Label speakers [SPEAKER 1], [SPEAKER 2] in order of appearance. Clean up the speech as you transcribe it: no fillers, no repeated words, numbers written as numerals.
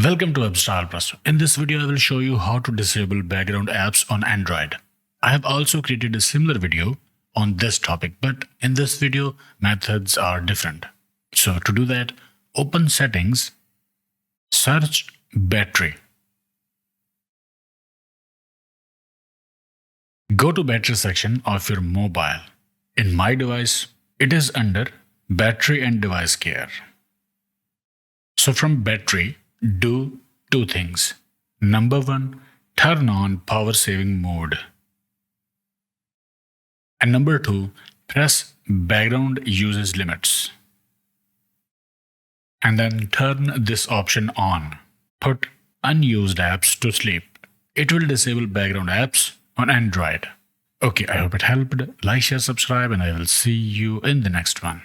[SPEAKER 1] Welcome to Webstar Plus. In this video, I will show you how to disable background apps on Android. I have also created a similar video on this topic, but in this video, methods are different. So to do that, open Settings, search Battery. Go to Battery section of your mobile. In my device, it is under Battery and Device Care. So from Battery, do two things. Number one, turn on power saving mode. And number two, press background usage limits. And then turn this option on. Put unused apps to sleep. It will disable background apps on Android. Okay, I hope it helped. Like, share, subscribe, and I will see you in the next one.